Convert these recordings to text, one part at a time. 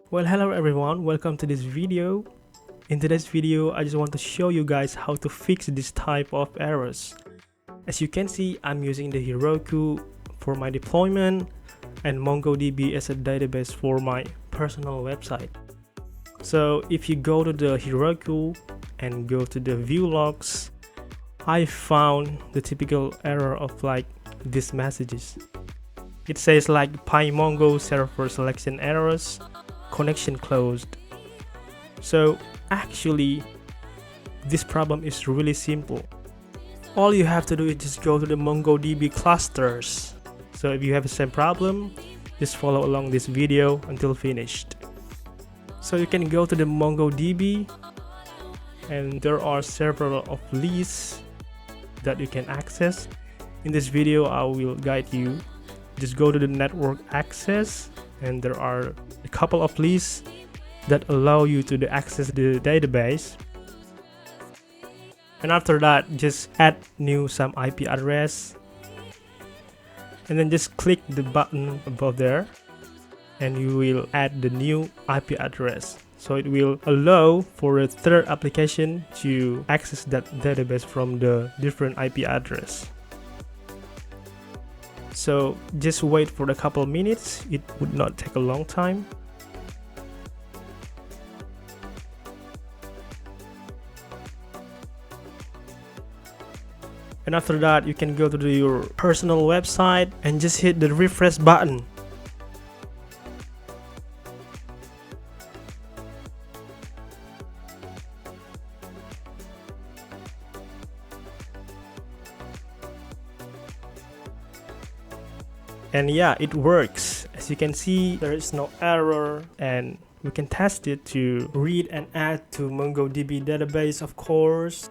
Well, hello everyone, welcome to this video. In today's video, I just want to show you guys how to fix this type of errors. As you can see, I'm using the Heroku for my deployment and MongoDB as a database for my personal website. So if you go to the Heroku and go to the view logs, I found the typical error of like these messages. It says like PyMongo server selection errors, connection closed. So actually this problem is really simple. All you have to do is just go to the MongoDB clusters. So if you have the same problem, just follow along this video until finished. So you can go to the MongoDB and there are several of lists that you can access. In this video I will guide you. Just go to the network access and there are a couple of lists that allow you to access the database. And after that, just add some IP address and then just click the button above there and you will add the new IP address. So it will allow for a third application to access that database from the different IP address. So just wait for a couple minutes, it would not take a long time. And after that, you can go to your personal website and just hit the refresh button. And yeah, it works. As you can see, there is no error and we can test it to read and add to MongoDB database, of course.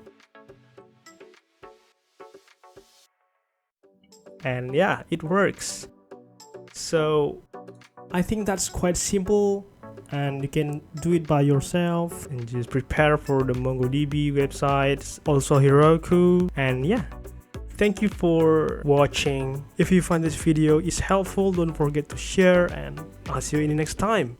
And yeah, it works. So I think that's quite simple and you can do it by yourself and just prepare for the MongoDB websites, also Heroku. And yeah, thank you for watching. If you find this video is helpful, don't forget to share and I'll see you in the next time.